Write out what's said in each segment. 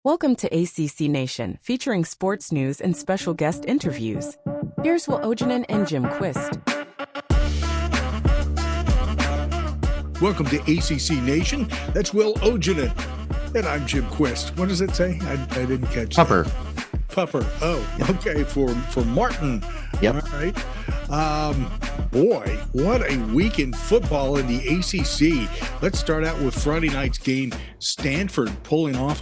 Welcome to ACC Nation, featuring sports news and special guest interviews. Here's Will Ojanen and Jim Quist. Welcome to ACC Nation. That's Will Ojanen. And I'm Jim Quist. What does it say? I didn't catch Pupper. that. Pupper. Oh, okay. For Martin. Yep. All right. Boy, what a week in football in the ACC. Let's start out with Friday night's game. Stanford pulling off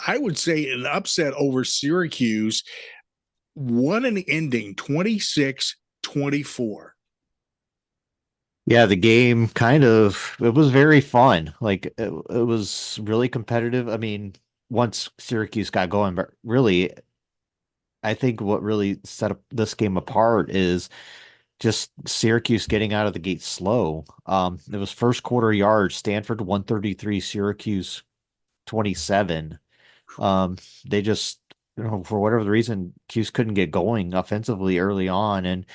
I would say an upset over Syracuse. What an ending, 26-24. Yeah, the game it was very fun. It was really competitive. I mean, once Syracuse got going, but really, I think what really set up this game apart is just Syracuse getting out of the gate slow. It was first quarter yards, Stanford 133, Syracuse 27. They just, for whatever the reason, Cuse couldn't get going offensively early on, and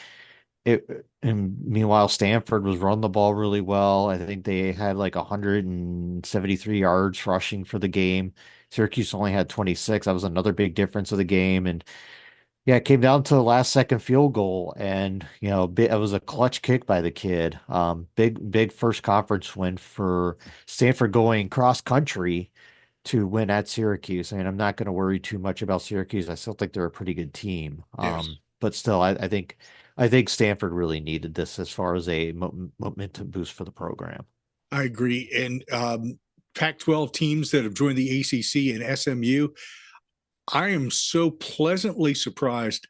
meanwhile Stanford was running the ball really well. I think they had like 173 yards rushing for the game. Syracuse only had 26. That was another big difference of the game, and yeah, it came down to the last second field goal, and it was a clutch kick by the kid. Big first conference win for Stanford, going cross country to win at Syracuse. I mean, I'm not going to worry too much about Syracuse. I still think they're a pretty good team. Yes. But still, I think Stanford really needed this as far as a momentum boost for the program. I agree. And Pac-12 teams that have joined the ACC and SMU, I am so pleasantly surprised.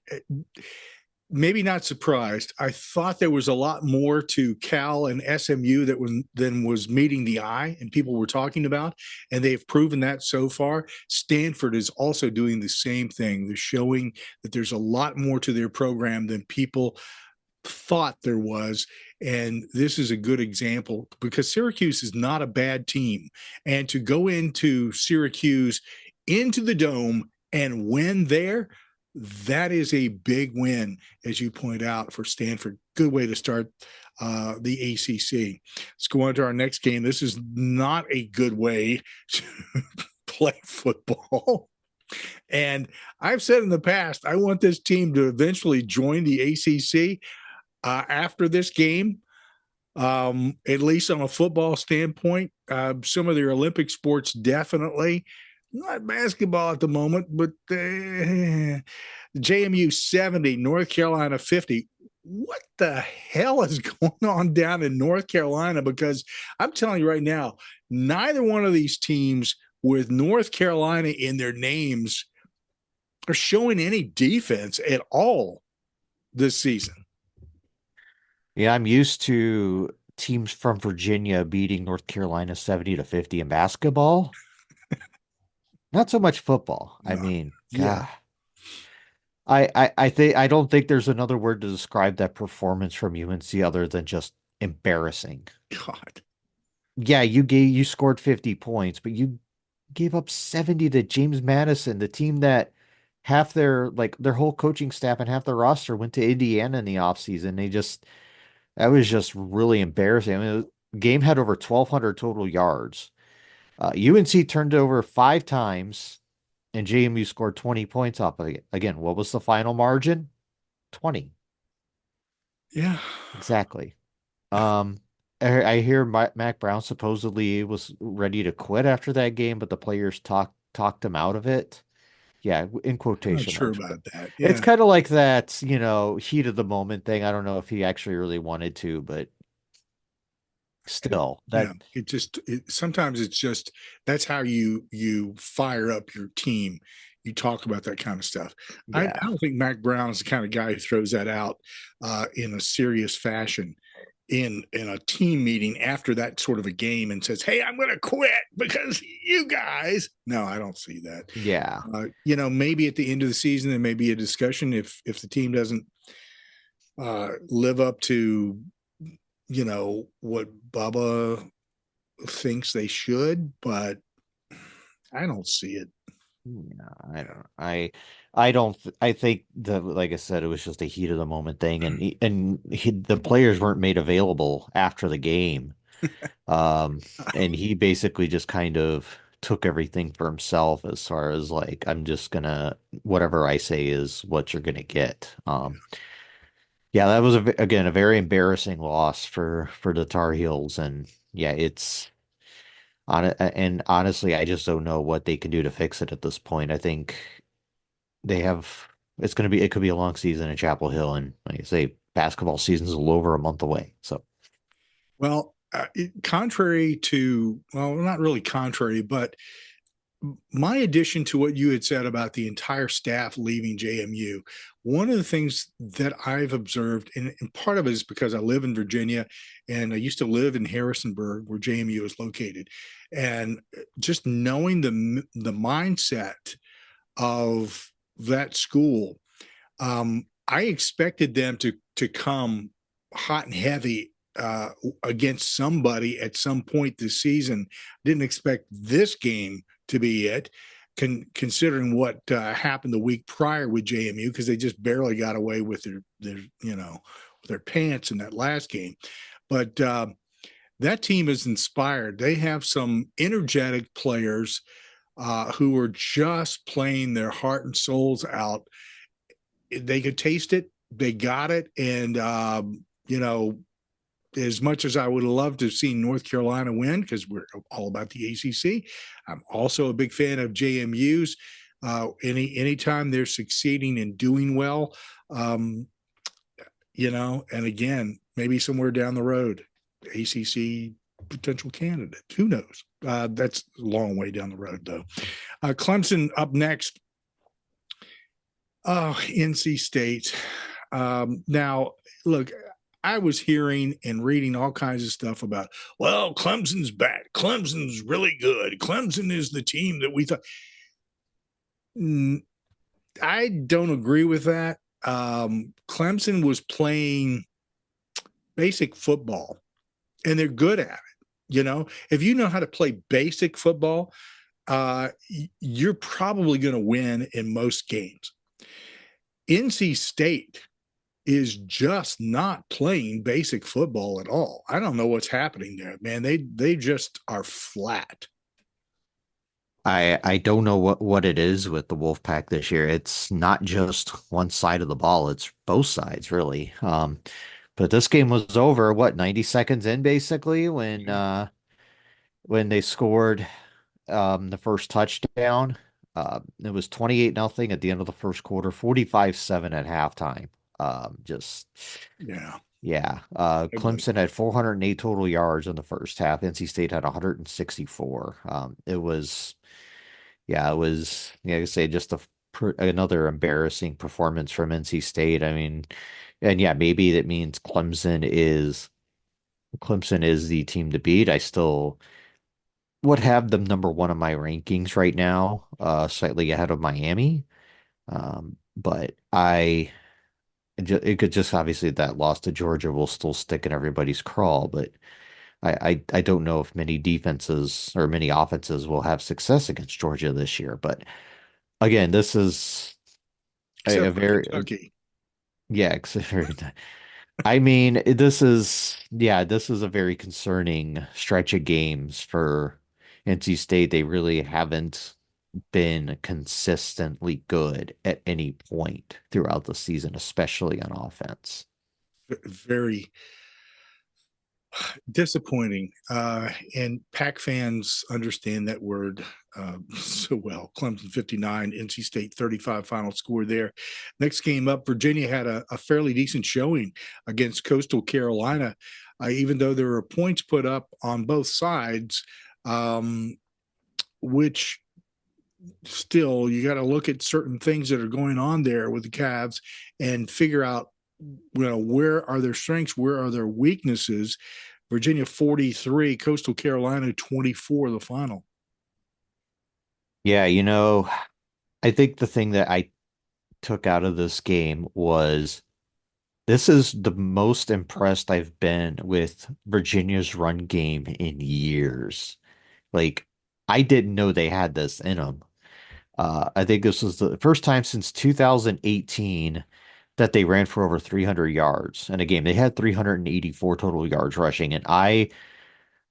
Maybe not surprised. I thought there was a lot more to Cal and SMU than was meeting the eye and people were talking about, and they've proven that so far. Stanford is also doing the same thing. They're showing that there's a lot more to their program than people thought there was, and this is a good example because Syracuse is not a bad team, and to go into Syracuse, into the Dome, and win there, that is a big win, as you point out, for Stanford. Good way to start the ACC. Let's go on to our next game. This is not a good way to play football. And I've said in the past, I want this team to eventually join the ACC after this game, at least on a football standpoint. Some of their Olympic sports definitely. Not basketball at the moment, but JMU 70, North Carolina 50. What the hell is going on down in North Carolina? Because I'm telling you right now, neither one of these teams with North Carolina in their names are showing any defense at all this season. Yeah, I'm used to teams from Virginia beating North Carolina 70-50 in basketball. Not so much football. No. I mean, yeah. I don't think there's another word to describe that performance from UNC other than just embarrassing. God. Yeah, you scored 50 points, but you gave up 70 to James Madison, the team that half their whole coaching staff and half their roster went to Indiana in the offseason. That was just really embarrassing. I mean, the game had over 1,200 total yards. UNC turned it over 5 times, and JMU scored 20 points off of it. Again, what was the final margin? 20. Yeah. Exactly. I hear Mac Brown supposedly was ready to quit after that game, but the players talked him out of it. Yeah, in quotation. I'm not sure about that. Yeah. It's kind of like that, heat of the moment thing. I don't know if he actually really wanted to, but still, sometimes it's just that's how you fire up your team. You talk about that kind of stuff. Yeah. I don't think Mac Brown is the kind of guy who throws that out in a serious fashion in a team meeting after that sort of a game and says, "Hey, I'm going to quit because you guys." No, I don't see that. Yeah, maybe at the end of the season there may be a discussion if the team doesn't live up to what Bubba thinks they should, but I don't see it. No, I don't. I think like I said, it was just a heat of the moment thing, and the players weren't made available after the game, and he basically just kind of took everything for himself as far as like I'm just gonna whatever I say is what you're gonna get. Yeah, that was again a very embarrassing loss for the Tar Heels, and yeah, it's on and honestly, I just don't know what they can do to fix it at this point. I think they have it could be a long season in Chapel Hill, and like I say, basketball season's a little over a month away. So Well, contrary to, well, not really contrary, but my addition to what you had said about the entire staff leaving JMU, one of the things that I've observed, and part of it is because I live in Virginia and I used to live in Harrisonburg, where JMU is located, and just knowing the mindset of that school, I expected them to come hot and heavy against somebody at some point this season. Didn't expect this game to be it, considering what happened the week prior with JMU, because they just barely got away with their with their pants in that last game. But that team is inspired. They have some energetic players who are just playing their heart and souls out. They could taste it. They got it. And, as much as I would love to see North Carolina win, because we're all about the ACC, I'm also a big fan of JMU's. Anytime they're succeeding and doing well, and again, maybe somewhere down the road, ACC potential candidate. Who knows? That's a long way down the road, though. Clemson up next. Oh, NC State. Now, look, I was hearing and reading all kinds of stuff about, well, Clemson's back. Clemson's really good. Clemson is the team that we thought. I don't agree with that. Clemson was playing basic football, and they're good at it. If you know how to play basic football, you're probably going to win in most games. NC State is just not playing basic football at all. I don't know what's happening there, man. They just are flat. I don't know what it is with the Wolfpack this year. It's not just one side of the ball, it's both sides really. But this game was over, what, 90 seconds in basically when they scored the first touchdown. It was 28-0 at the end of the first quarter, 45-7 at halftime. Just Yeah. yeah. Clemson had 408 total yards in the first half. NC State had 164. It was like I say, just another embarrassing performance from NC State. I mean, and yeah, maybe that means Clemson is the team to beat. I still would have them number one in my rankings right now, slightly ahead of Miami. But it could just obviously that loss to Georgia will still stick in everybody's crawl, but I don't know if many defenses or many offenses will have success against Georgia this year. But again, this is a very Kentucky. Yeah, I mean, this is a very concerning stretch of games for NC State. They really haven't been consistently good at any point throughout the season, especially on offense. Very disappointing. And Pac fans understand that word so well. Clemson 59, NC State 35 final score there. Next game up, Virginia had a fairly decent showing against Coastal Carolina, even though there were points put up on both sides, which still you got to look at certain things that are going on there with the Cavs and figure out, where are their strengths, where are their weaknesses. Virginia 43, Coastal Carolina 24, the final. Yeah, I think the thing that I took out of this game was this is the most impressed I've been with Virginia's run game in years. Like, I didn't know they had this in them. I think this was the first time since 2018 that they ran for over 300 yards in a game. They had 384 total yards rushing, and I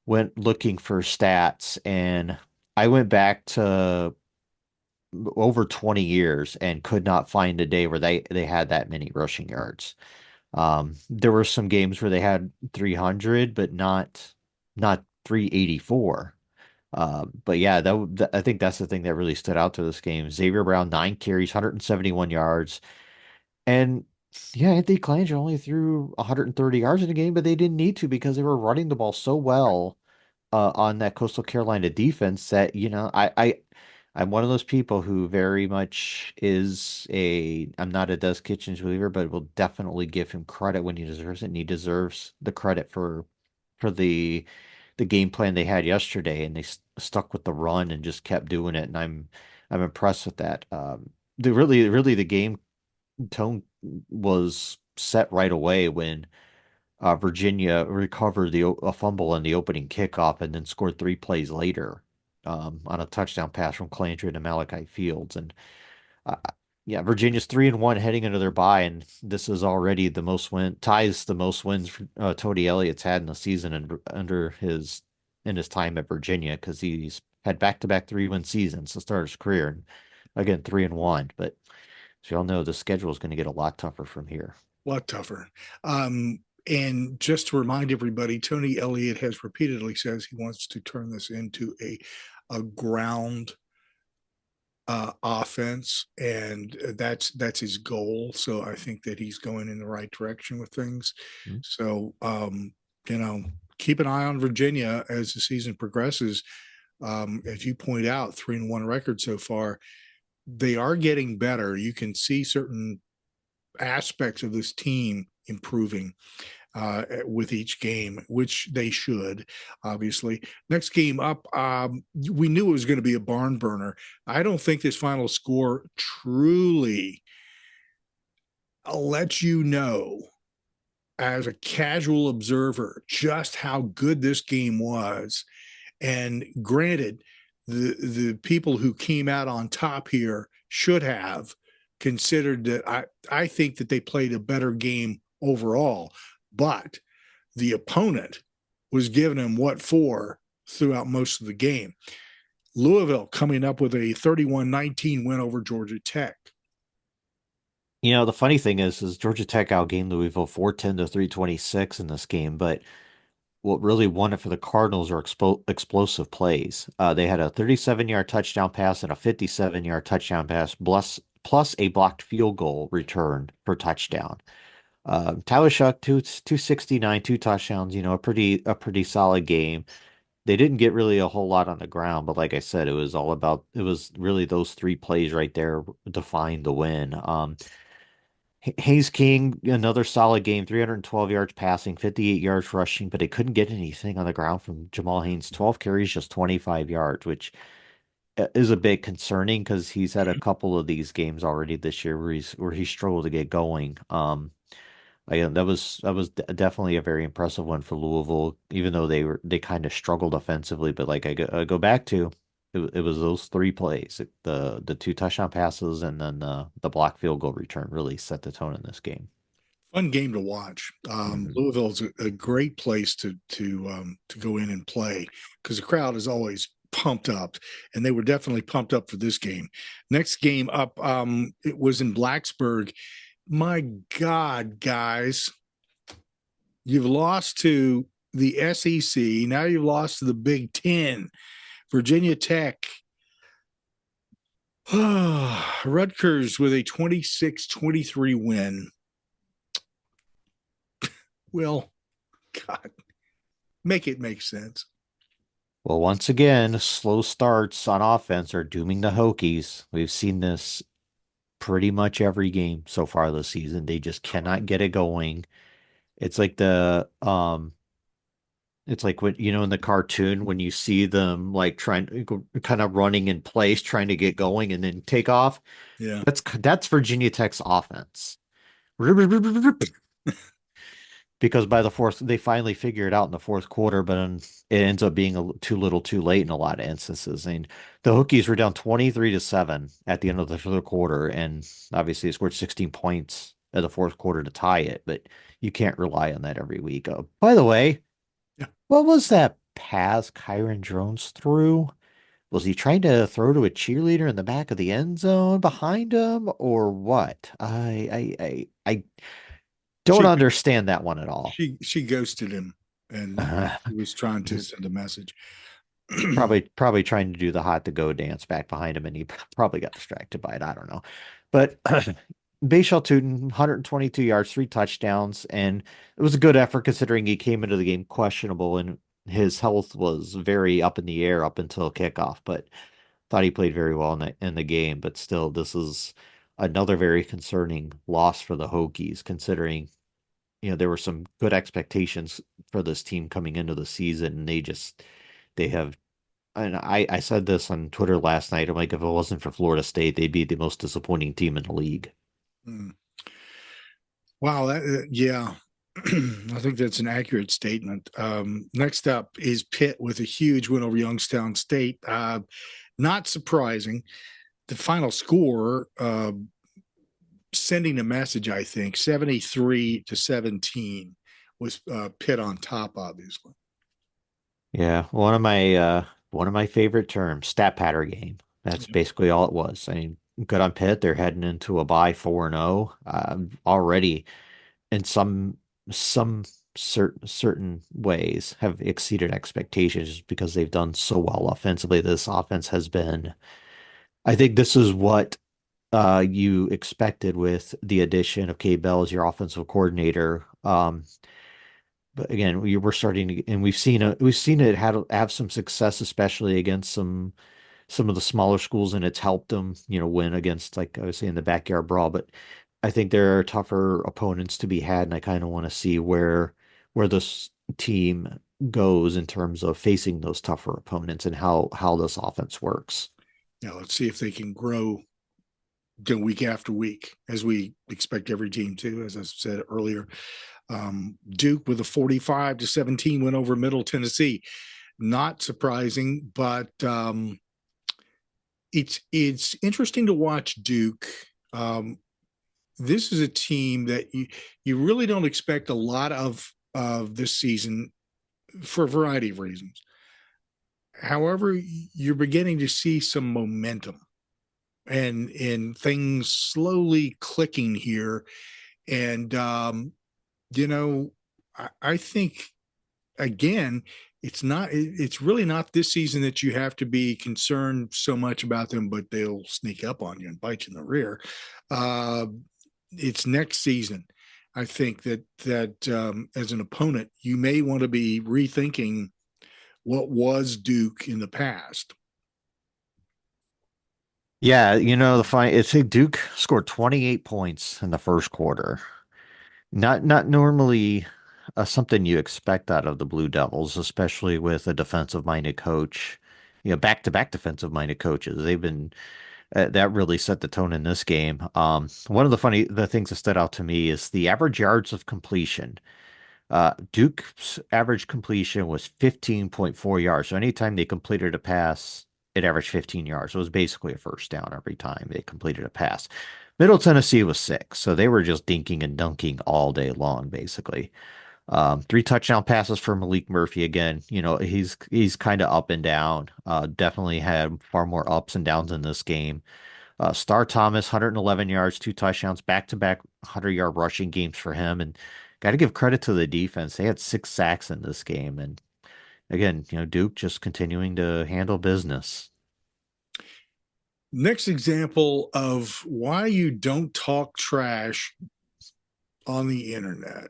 went looking for stats, and I went back to over 20 years and could not find a day where they had that many rushing yards. There were some games where they had 300, but not 384. But yeah, I think that's the thing that really stood out to this game. Xavier Brown, 9 carries, 171 yards. And yeah, Anthony Collanger only threw 130 yards in the game, but they didn't need to because they were running the ball so well on that Coastal Carolina defense that, I'm one of those people who very much I'm not a Des Kitchens believer, but will definitely give him credit when he deserves it, and he deserves the credit for the game plan they had yesterday, and they stuck with the run and just kept doing it, and I'm impressed with that. Really the game tone was set right away when Virginia recovered a fumble in the opening kickoff and then scored 3 plays later on a touchdown pass from Clandry to Malachi Fields. And uh, yeah, Virginia's 3-1 heading into their bye, and this is already ties the most wins Tony Elliott's had in the season and in his time at Virginia, because he's had back-to-back 3-win seasons to start his career, and again 3-1. But as you all know, the schedule is going to get a lot tougher from here. A lot tougher. And just to remind everybody, Tony Elliott has repeatedly says he wants to turn this into a ground offense, and that's his goal. So I think that he's going in the right direction with things. Mm-hmm. So keep an eye on Virginia as the season progresses. As you point out, 3-1 record so far. They are getting better. You can see certain aspects of this team improving with each game, which they should, obviously. Next game up, we knew it was going to be a barn burner. I don't think this final score truly lets you know, as a casual observer, just how good this game was. And granted, the people who came out on top here should have considered that. I think that they played a better game overall, but the opponent was giving them what for throughout most of the game. Louisville coming up with a 31-19 win over Georgia Tech. The funny thing is Georgia Tech outgained Louisville 410 to 326 in this game, but what really won it for the Cardinals are explosive plays. They had a 37-yard touchdown pass and a 57-yard touchdown pass, plus a blocked field goal return for touchdown. Tyler Shuck, 269, 2 touchdowns, a pretty solid game. They didn't get really a whole lot on the ground, but like I said, it was really those 3 plays right there defined the win. Hayes King, another solid game, 312 yards passing, 58 yards rushing, but he couldn't get anything on the ground from Jamal Haynes. 12 carries, just 25 yards, which is a bit concerning because he's had a couple of these games already this year where he struggled to get going. Again, that was definitely a very impressive one for Louisville, even though they kind of struggled offensively. But like I go back to, it was those 3 plays, the 2 touchdown passes, and then the block field goal return really set the tone in this game. Fun game to watch. Louisville's a great place to go in and play because the crowd is always pumped up, and they were definitely pumped up for this game. Next game up, it was in Blacksburg. My God, guys, you've lost to the SEC. Now you've lost to the Big Ten. Virginia Tech. Rutgers with a 26-23 win. Well, God, make it make sense. Well, once again, slow starts on offense are dooming the Hokies. We've seen this pretty much every game so far this season. They just cannot get it going. It's like it's like when, in the cartoon when you see them like trying kind of running in place, trying to get going and then take off. Yeah. That's Virginia Tech's offense. Because by the fourth, they finally figure it out in the fourth quarter, but it ends up being too little too late in a lot of instances. And the Hokies were down 23-7 at the end of the third quarter, and obviously they scored 16 points at the fourth quarter to tie it, but you can't rely on that every week. By the way, Yeah. what was that pass Kyron Jones threw? Was he trying to throw to a cheerleader in the back of the end zone behind him or what? I don't She understand that one at all. she ghosted him, and he was trying to Just send a message. probably trying to do the hot to go dance back behind him, and he probably got distracted by it. I don't know. But Bayshall Tootin, 122 yards, 3 touchdowns, and it was a good effort considering he came into the game questionable and his health was very up in the air up until kickoff. But thought he played very well in the game. But still, this is another very concerning loss for the Hokies, considering there were some good expectations for this team coming into the season, and they have. And I said this on Twitter last night. I'm like, if it wasn't for Florida State, they'd be the most disappointing team in the league. Mm. Wow, yeah. I think that's an accurate statement. Next up is Pitt with a huge win over Youngstown State. Not surprising. The final score sending a message, I think, 73-17 was Pitt on top, obviously. Yeah, one of my favorite terms, stat patter game. That's basically all it was. I mean, good on Pitt. They're heading into a bye 4-0 already. In some certain ways have exceeded expectations because they've done so well offensively. This offense has been, I think this is what you expected with the addition of Kay Bell as your offensive coordinator. But again, we were starting to, and we've seen it have some success, especially against some of the smaller schools, and it's helped them, win against, like I was saying, the backyard brawl. But I think there are tougher opponents to be had, and I kind of want to see where this team goes in terms of facing those tougher opponents and how this offense works. Now let's see if they can grow week after week, as we expect every team to, as I said earlier. Duke with a 45-17 win over Middle Tennessee. Not surprising, but it's interesting to watch Duke. This is a team that you really don't expect a lot of this season for a variety of reasons. However, you're beginning to see some momentum and things slowly clicking here. And I think, again, it's really not this season that you have to be concerned so much about them, but they'll sneak up on you and bite you in the rear. It's next season. I think that as an opponent, you may want to be rethinking what was Duke in the past. Yeah, it's Duke scored 28 points in the first quarter. Not normally something you expect out of the Blue Devils, especially with a defensive-minded coach. Back-to-back defensive-minded coaches. They've been that really set the tone in this game. One of the things that stood out to me is the average yards of completion. Duke's average completion was 15.4 yards. So anytime they completed a pass, it averaged 15 yards. So it was basically a first down every time they completed a pass. Middle Tennessee was 6, so they were just dinking and dunking all day long, basically. 3 touchdown passes for Malik Murphy again. He's kind of up and down. Definitely had far more ups and downs in this game. Star Thomas, 111 yards, 2 touchdowns, back-to-back 100-yard rushing games for him. And got to give credit to the defense. They had 6 sacks in this game. And again, Duke just continuing to handle business. Next example of why you don't talk trash on the internet,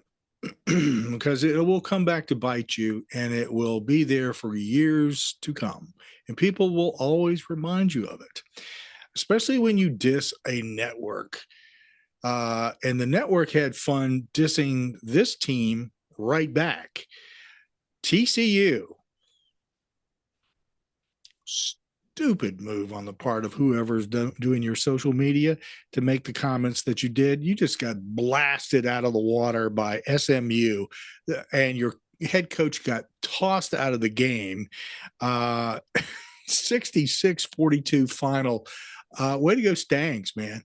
because it will come back to bite you and it will be there for years to come. And people will always remind you of it, especially when you diss a network. And the network had fun dissing this team right back. TCU. Stupid move on the part of whoever's doing your social media to make the comments that you did. You just got blasted out of the water by SMU, and your head coach got tossed out of the game. 66-42 final. Way to go, Stangs, man.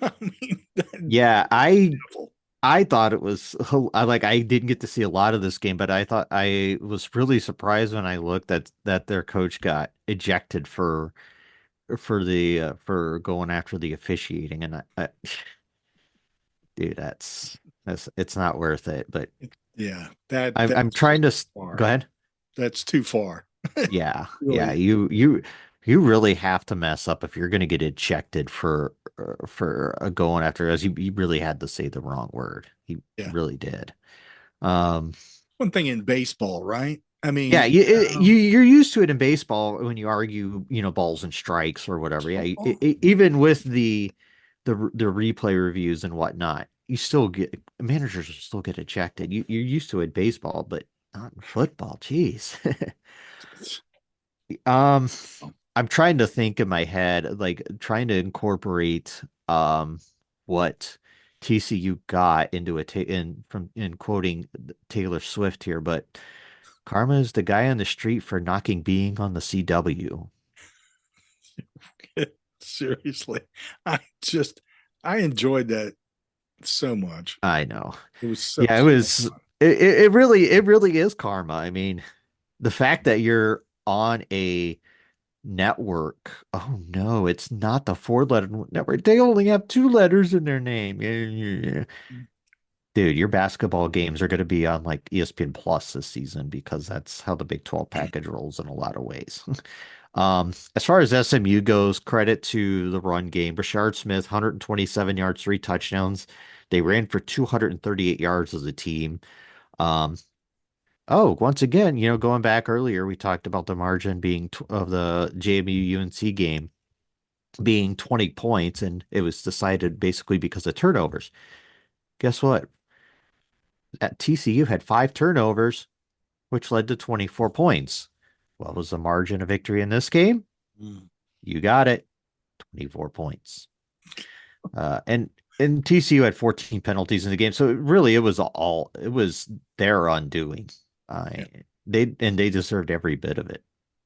I mean, yeah, I thought it was I didn't get to see a lot of this game, but I thought I was really surprised when I looked that their coach got ejected for going after the officiating, and dude, that's it's not worth it. But Yeah, I'm that's trying to go far. ahead. That's too far. Yeah, yeah, Really. you really have to mess up if you're going to get ejected for going after us. You really had to say the wrong word. You Yeah. really did. Um, One thing in baseball, right? I yeah, mean, you're used to it in baseball when you argue, balls and strikes or whatever. Yeah, oh, even with the replay reviews and whatnot, you still get managers will still get ejected. You're used to it in baseball, but not in football. Jeez. Um, oh, I'm trying to think in my head, like trying to incorporate what TCU got into in quoting Taylor Swift here, but Karma is the guy on the street for knocking being on the CW. seriously. I just I enjoyed that so much. I know. It was so, Yeah, it so was fun. it really is karma. I mean, the fact that you're on a network. Oh no, it's not the four-letter network. They only have two letters in their name. Yeah, yeah, yeah. Dude, your basketball games are going to be on like ESPN Plus this season because that's how the Big 12 package rolls in a lot of ways. As far as SMU goes, credit to the run game. Brashard Smith, 127 yards, three touchdowns. They ran for 238 yards as a team. Um, once again, going back earlier, we talked about the margin being of the JMU UNC game being 20 points, and it was decided basically because of turnovers. Guess what? At TCU had five turnovers, which led to 24 points. What was the margin of victory in this game? Mm. You got it, 24 points. And TCU had 14 penalties in the game, so it was their undoing. Yeah. They deserved every bit of it.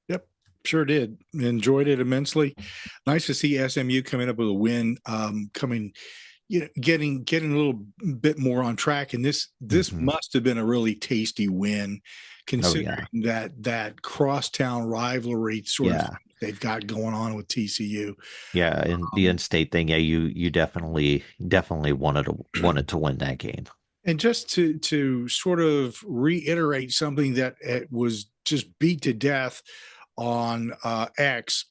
Yep. Sure did. Enjoyed it immensely. Nice to see SMU coming up with a win, coming, getting a little bit more on track. And this Hmm. must have been a really tasty win, Oh considering yeah, that crosstown rivalry sort of yeah, they've got going on with TCU. yeah. And the Um, in-state thing, yeah, you definitely wanted to win that game. and just to sort of reiterate something that was just beat to death on X,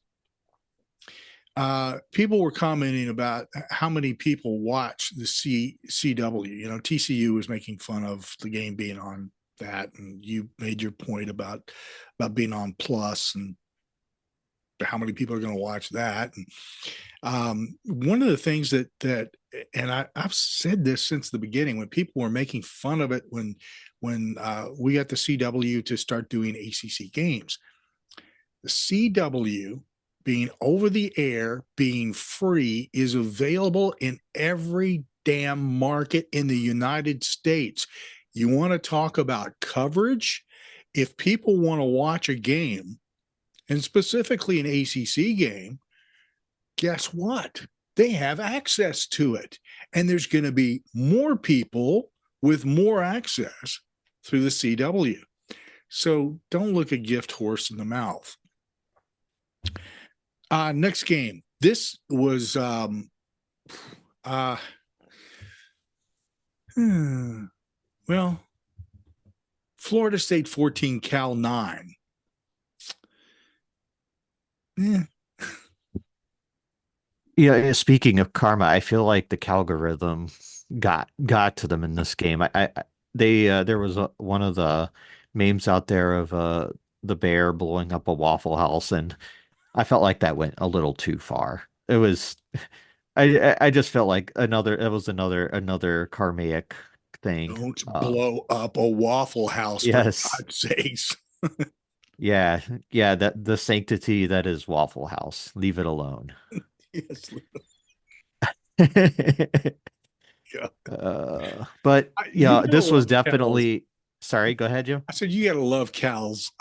people were commenting about how many people watch the CW. TCU was making fun of the game being on that, and you made your point about being on Plus and how many people are going to watch that. And one of the things and I've said this since the beginning, when people were making fun of it when we got the CW to start doing ACC games, the CW being over the air, being free, is available in every damn market in the United States. You want to talk about coverage? If people want to watch a game, and specifically an ACC game, guess what? They have access to it. And there's going to be more people with more access through the CW. So don't look a gift horse in the mouth. Next game. This was uh well, Florida State 14, Cal 9. Eh, Yeah, speaking of karma, I feel like the algorithm got to them in this game. There was one of the memes out there of the bear blowing up a Waffle House, and I felt like that went a little too far. It was I just felt like another karmic thing. don't blow up a Waffle House, for Yes, God's sakes. yeah, yeah. That the sanctity that is Waffle House. Leave it alone. Yes. Yeah. But You yeah, gotta this was love Cal's. definitely. Sorry, go ahead, Jim. I said you gotta love Cal's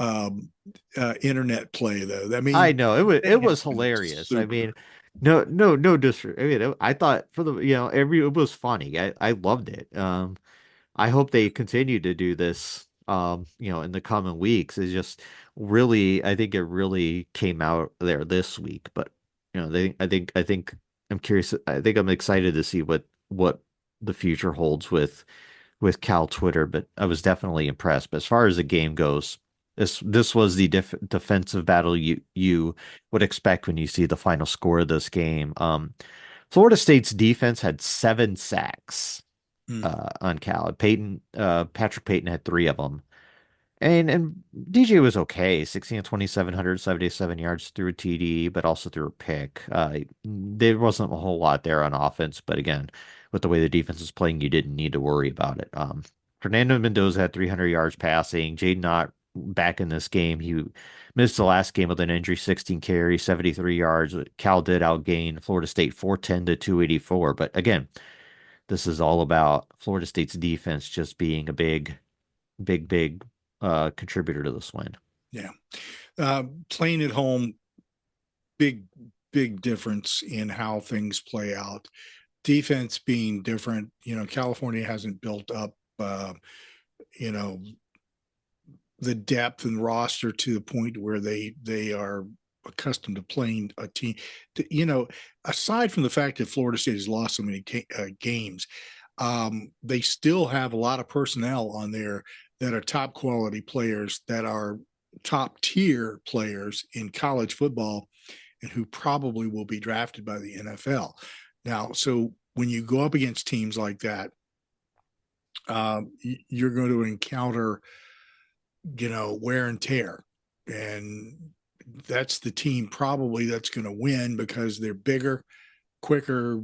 internet play though. I I mean, know it was they it have was been hilarious. I mean, super. No disrespect. I mean, I thought for the, it was funny. I loved it. I hope they continue to do this, in the coming weeks. It's just really, I think it really came out there this week. But I think I'm curious. I think I'm excited to see what the future holds with Cal Twitter. But I was definitely impressed. But as far as the game goes, this was the defensive battle you would expect when you see the final score of this game. Florida State's defense had 7 sacks Hmm. on Cal. Patrick Payton had three of them. And DJ was okay, 16 of 27, 177 yards through a TD, but also through a pick. There wasn't a whole lot there on offense, but again, with the way the defense is playing, you didn't need to worry about it. Fernando Mendoza had 300 yards passing. Jaden Ott back in this game. He missed the last game with an injury, 16 carries, 73 yards. Cal did outgain Florida State 410 to 284. But again, this is all about Florida State's defense just being a big contributor to this win. Yeah. Playing at home, big, big difference in how things play out. Defense being different, California hasn't built up, you know, the depth and roster to the point where they are accustomed to playing a team. Aside from the fact that Florida State has lost so many games, they still have a lot of personnel on there that are top quality players, that are top tier players in college football, and who probably will be drafted by the NFL. Now, so when you go up against teams like that, you're going to encounter, wear and tear. And that's the team probably that's going to win because they're bigger, quicker,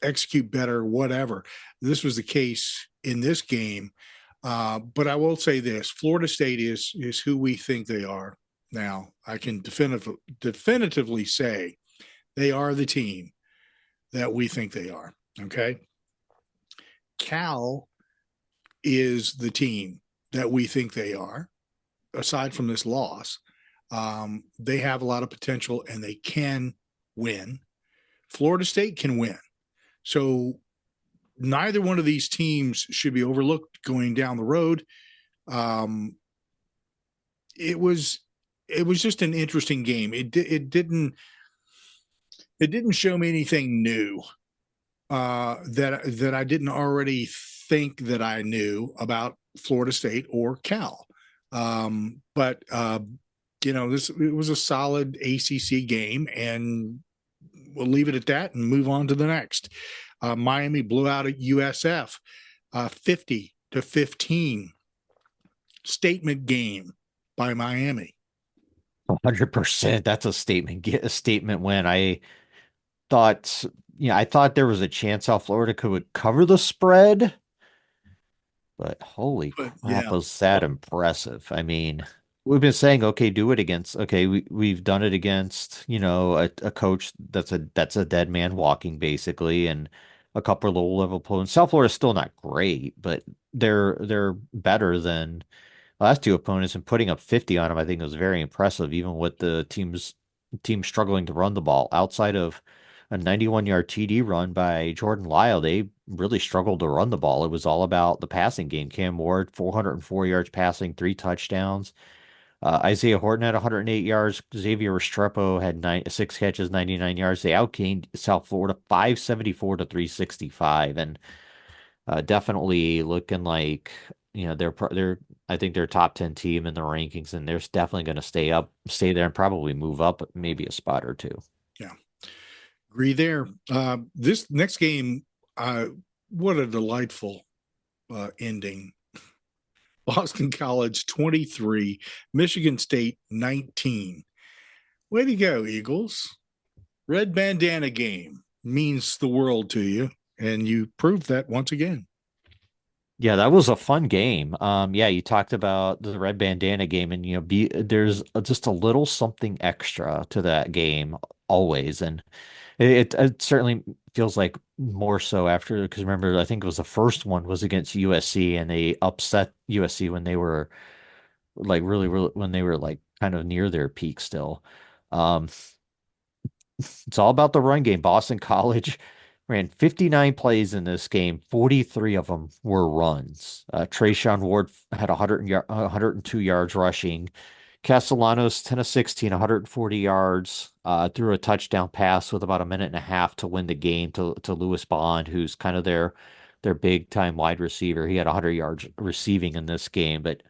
execute better, whatever. This was the case in this game. But I will say this: Florida State is who we think they are. Now, I can definitively say they are the team that we think they are. Okay. Cal is the team that we think they are, aside from this loss. They have a lot of potential and they can win. Florida State can win. So neither one of these teams should be overlooked going down the road. Um, it was just an interesting game. It didn't show me anything new that I didn't already think that I knew about Florida State or Cal. But it was a solid ACC game, and we'll leave it at that and move on to the next. Miami blew out at USF 50-15. Statement game by Miami. 100%. That's a statement. Get a statement win. Thought, I thought there was a chance South Florida could cover the spread, but holy But crap, yeah, was that impressive. I mean, we've been saying, okay, do it against, okay, we've done it against, a coach that's a dead man walking basically, and a couple of low level opponents. South Florida's still not great, but they're better than last two opponents, and putting up 50 on them, I think was very impressive, even with the team struggling to run the ball. Outside of a 91-yard TD run by Jordan Lyle, they really struggled to run the ball. It was all about the passing game. Cam Ward, 404 yards passing, 3 touchdowns. Isaiah Horton had 108 yards. Xavier Restrepo had 6 catches, 99 yards. They outgained South Florida 574 to 365, and definitely looking like they're I think they're a top 10 team in the rankings, and they're definitely going to stay there, and probably move up maybe a spot or two. yeah, agree there. This next game, what a delightful ending. Boston College 23, Michigan State 19. Way to go, Eagles. Red bandana game means the world to you, and you proved that once again. Yeah, that was a fun game. Yeah, you talked about the red bandana game, and there's just a little something extra to that game always, and it certainly feels like more so after, because remember, I think it was the first one was against USC, and they upset USC when they were like really, really, when they were like kind of near their peak still. Um, It's all about the run game. Boston College ran 59 plays in this game. 43 of them were runs. Trayshawn Ward had 102 yards rushing. Castellanos, 10 of 16, 140 yards, threw a touchdown pass with about a minute and a half to win the game to Lewis Bond, who's kind of their big time wide receiver. He had 100 yards receiving in this game, but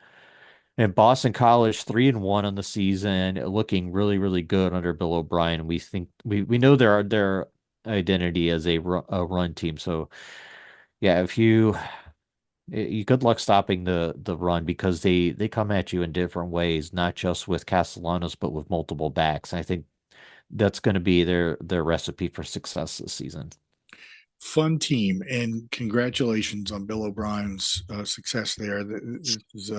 and Boston College 3-1 on the season, looking really, really good under Bill O'Brien. We think we know their identity as a run team. So yeah, if you good luck stopping the run because they come at you in different ways, not just with Castellanos, but with multiple backs. And I think that's going to be their recipe for success this season. Fun team, and congratulations on Bill O'Brien's success there. This is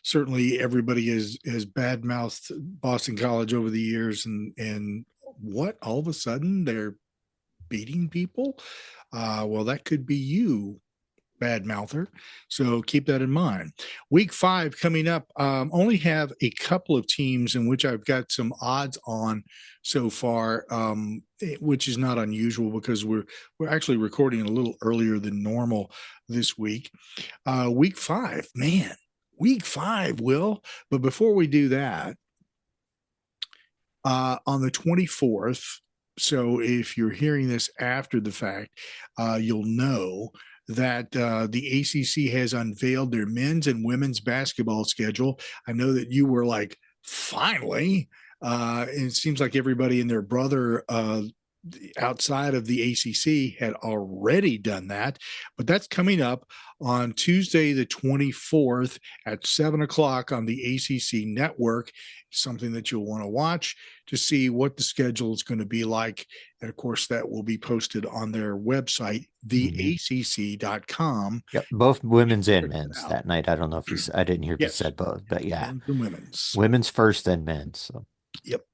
certainly everybody has badmouthed Boston College over the years, and what all of a sudden they're beating people. Well, that could be you, bad mouther. So keep that in mind. Week 5 coming up. Only have a couple of teams in which I've got some odds on so far, which is not unusual because we're actually recording a little earlier than normal this week. Week 5, man, week 5, Will. But before we do that, on the 24th, so if you're hearing this after the fact, you'll know that the ACC has unveiled their men's and women's basketball schedule. I know that you were like, finally. It seems like everybody and their brother outside of the ACC had already done that, but that's coming up on Tuesday, the 24th at 7 o'clock on the ACC network. Something that you'll want to watch to see what the schedule is going to be like. And of course, that will be posted on their website, theacc.com. Yep, both women's and men's that night. I don't know if I didn't hear if you Yes. said both, but yeah, Women's first, then men's. So. Yep.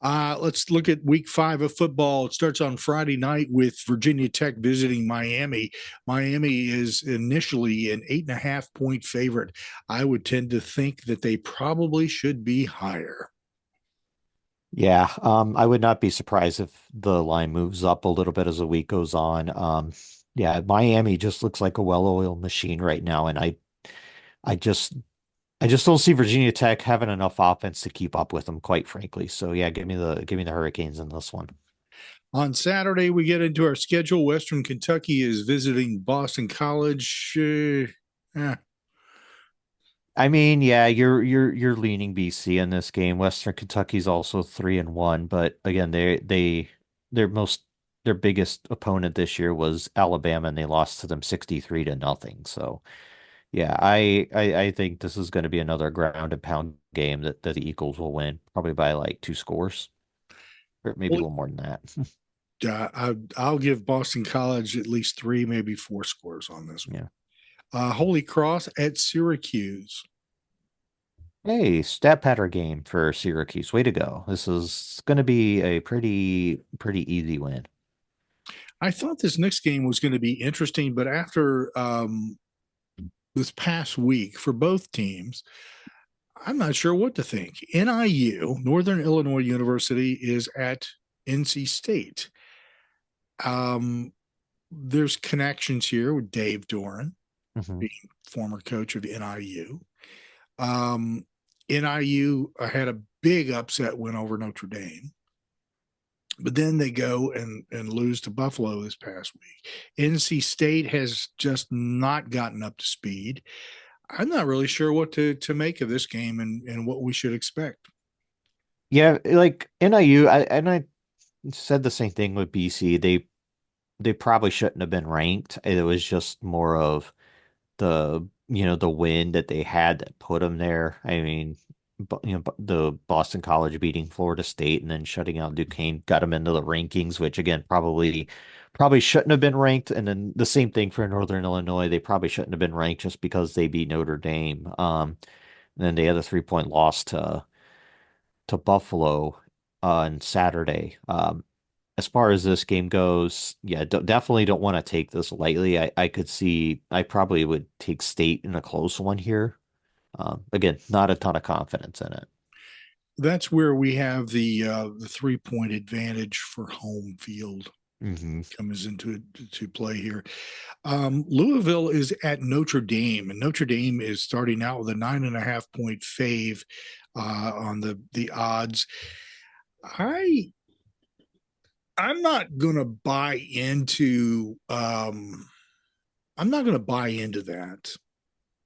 Let's look at week 5 of football. It starts on Friday night with Virginia Tech visiting Miami. Miami is initially an 8.5-point favorite. I would tend to think that they probably should be higher. Yeah, I would not be surprised if the line moves up a little bit as the week goes on. Yeah, Miami just looks like a well-oiled machine right now, and I just don't see Virginia Tech having enough offense to keep up with them, quite frankly. So yeah, give me the Hurricanes in this one. On Saturday, we get into our schedule. Western Kentucky is visiting Boston College. I mean, yeah, you're leaning BC in this game. Western Kentucky's also 3-1, but again, their biggest opponent this year was Alabama, and they lost to them 63-0. So yeah, I think this is going to be another ground and pound game that the Eagles will win, probably by like 2 scores, or maybe a little more than that. I'll give Boston College at least 3, maybe 4 scores on this one. Yeah. Holy Cross at Syracuse. Hey, stat pattern game for Syracuse. Way to go. This is going to be a pretty easy win. I thought this next game was going to be interesting, but after this past week for both teams, I'm not sure what to think. NIU, Northern Illinois University, is at NC State. There's connections here with Dave Doran, being former coach of NIU. NIU had a big upset win over Notre Dame, but then they go and lose to Buffalo this past week. NC State has just not gotten up to speed. I'm not really sure what to make of this game and what we should expect. Yeah, like NIU, I said the same thing with BC. They probably shouldn't have been ranked. It was just more of the win that they had that put them there. I mean, the Boston College beating Florida State and then shutting out Duquesne got them into the rankings, which again probably shouldn't have been ranked. And then the same thing for Northern Illinois, they probably shouldn't have been ranked just because they beat Notre Dame. And then they had a 3-point loss to Buffalo on Saturday. As far as this game goes, yeah, definitely don't want to take this lightly. I could see I probably would take State in a close one here. Again, not a ton of confidence in it. that's where we have the 3 point advantage for home field Hmm. comes into to play here. Louisville is at Notre Dame, and Notre Dame is starting out with a 9.5 point fave on the odds. I I'm not gonna buy into I'm not gonna buy into that.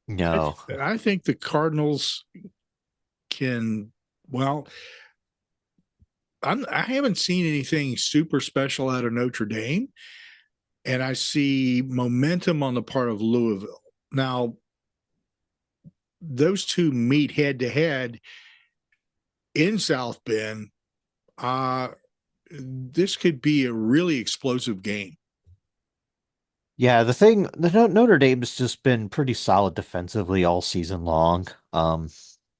I, No. I think the Cardinals can well, I haven't seen anything super special out of Notre Dame, and I see momentum on the part of Louisville. Now, those two meet head to head in South Bend. Uh, this could be a really explosive game. Yeah, Notre Dame's just been pretty solid defensively all season long.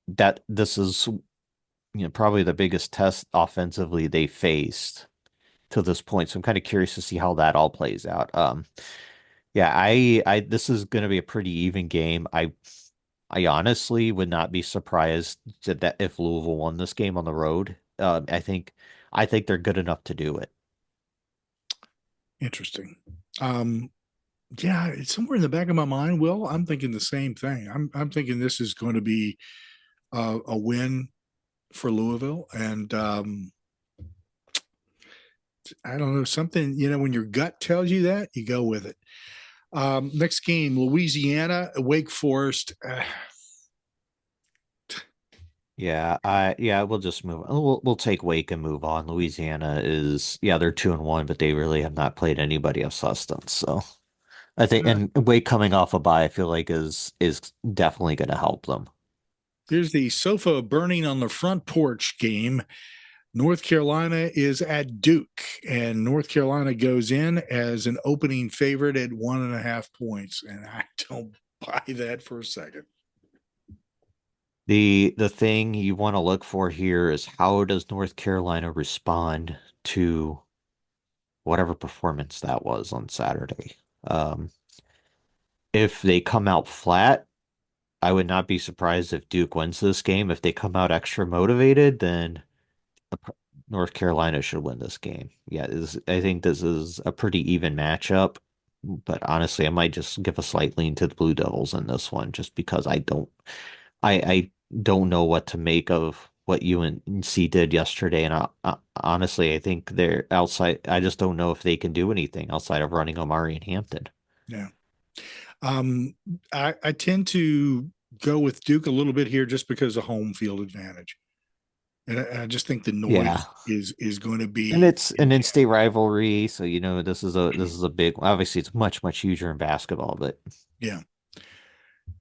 That this is, probably the biggest test offensively they faced to this point. So I'm kind of curious to see how that all plays out. Yeah, this is going to be a pretty even game. I honestly would not be surprised that if Louisville won this game on the road. I think they're good enough to do it. Interesting. Um, yeah, it's somewhere in the back of my mind. Will, I'm thinking the same thing. I'm thinking this is going to be a win for Louisville, and I don't know, something, when your gut tells you that, you go with it. Next game, Louisiana, Wake Forest. Yeah, we'll just move on. We'll take Wake and move on. Louisiana is, yeah, they're 2-1, but they really have not played anybody of substance. So I think, and Wake coming off a bye, I feel like is definitely going to help them. Here's the sofa burning on the front porch game. North Carolina is at Duke, and North Carolina goes in as an opening favorite at 1.5 points. And I don't buy that for a second. The thing you want to look for here is how does North Carolina respond to whatever performance that was on Saturday. Um, if they come out flat, I would not be surprised if Duke wins this game. If they come out extra motivated, then North Carolina should win this game. Yeah, I think this is a pretty even matchup, but honestly, I might just give a slight lean to the Blue Devils in this one, just because I don't know what to make of what UNC did yesterday, and honestly, I think they're outside. I just don't know if they can do anything outside of running Omari and Hampton. Yeah. Um, I tend to go with Duke a little bit here just because of home field advantage. And I just think the Yeah, noise is going to and be it's an intense. in-state rivalry, so this is a big. Obviously, it's much much huger in basketball, but Yeah.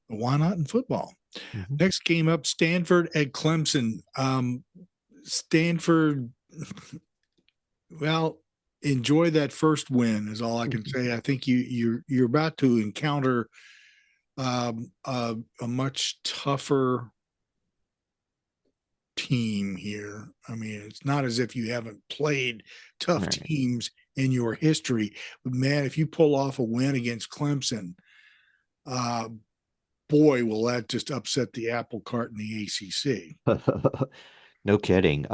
Why not in football? mhm. Next game up, Stanford at Clemson. Stanford, well, enjoy that first win is all I can say. I think you're about to encounter a much tougher team here. I mean, it's not as if you haven't played tough Right. teams in your history, but man, if you pull off a win against Clemson, uh, boy, will that just upset the apple cart in the ACC. No kidding.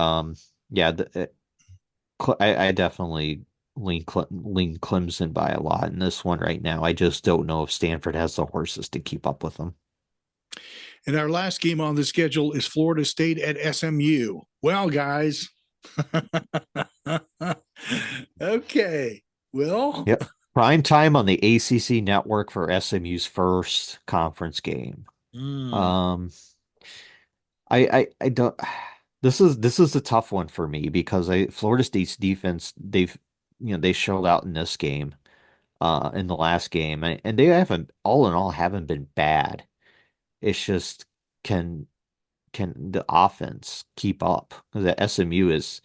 Yeah, I definitely lean Clemson by a lot in this one right now. I just don't know if Stanford has the horses to keep up with them. And our last game on the schedule is Florida State at SMU. Well, guys, okay. Well, Yep. Prime time on the ACC network for SMU's first conference game. mm, Um, I don't. This is a tough one for me because Florida State's defense they showed out in this game, in the last game, and they haven't all in all haven't been bad. It's just can can the offense keep up? Because the SMU is,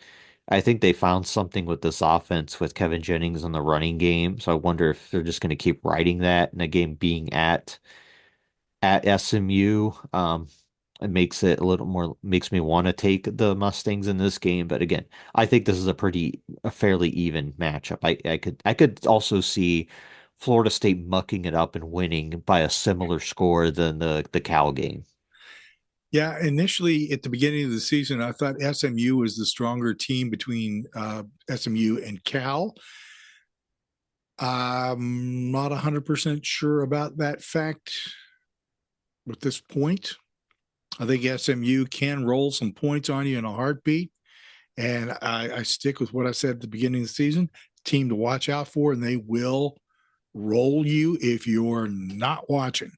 I think they found something with this offense with Kevin Jennings in the running game. So I wonder if they're just going to keep riding that in a game being at SMU. It makes it a little more makes me want to take the Mustangs in this game. But again, I think this is a fairly even matchup. I could also see Florida State mucking it up and winning by a similar score than the Cal game. Yeah, initially at the beginning of the season, I thought SMU was the stronger team between SMU and Cal. I'm not 100% sure about that fact at this point. I think SMU can roll some points on you in a heartbeat. And I stick with what I said at the beginning of the season, team to watch out for, and they will roll you if you're not watching.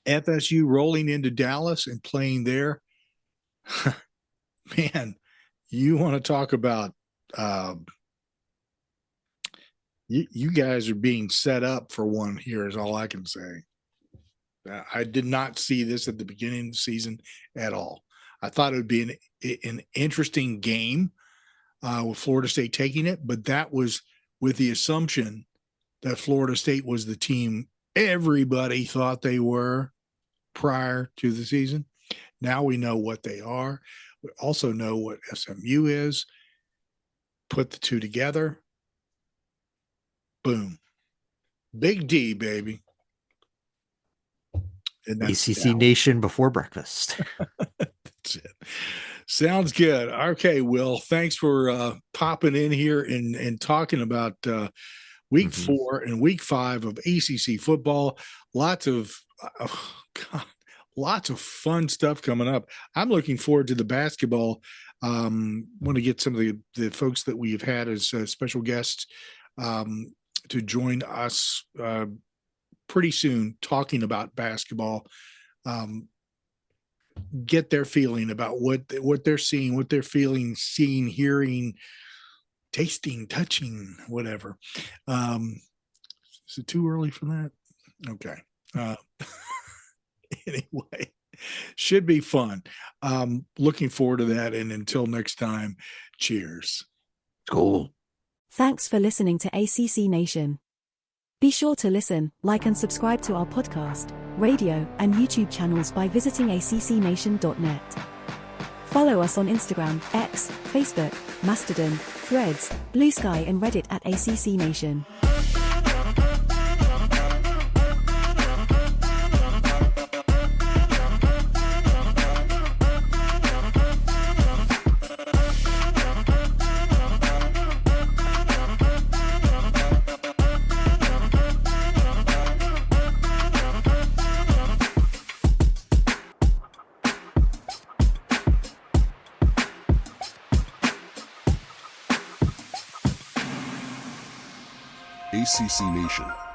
FSU rolling into Dallas and playing there. Man, you want to talk about you guys are being set up for one here is all I can say. I did not see this at the beginning of the season at all. I thought it would be an interesting game with Florida State taking it, but that was with the assumption that Florida State was the team everybody thought they were prior to the season. Now we know what they are. We also know what SMU is. Put the two together. Boom. Big D, baby. ACC Nation before breakfast. That's it. Sounds good. Okay, Will, thanks for popping in here and talking about week 4 and week 5 of ACC football. Lots of fun stuff coming up. I'm looking forward to the basketball. Want to get some of the folks that we've had as special guests to join us pretty soon talking about basketball. Get their feeling about what they're seeing, what they're feeling, seeing, hearing, tasting, touching, whatever. Is it too early for that? Okay. Anyway, should be fun. Looking forward to that. And until next time, cheers. Cool. Thanks for listening to ACC Nation. Be sure to listen, like and subscribe to our podcast, radio, and YouTube channels by visiting accnation.net. Follow us on Instagram, X, Facebook, Mastodon, Threads, Blue Sky and Reddit at ACC Nation. ACC Nation.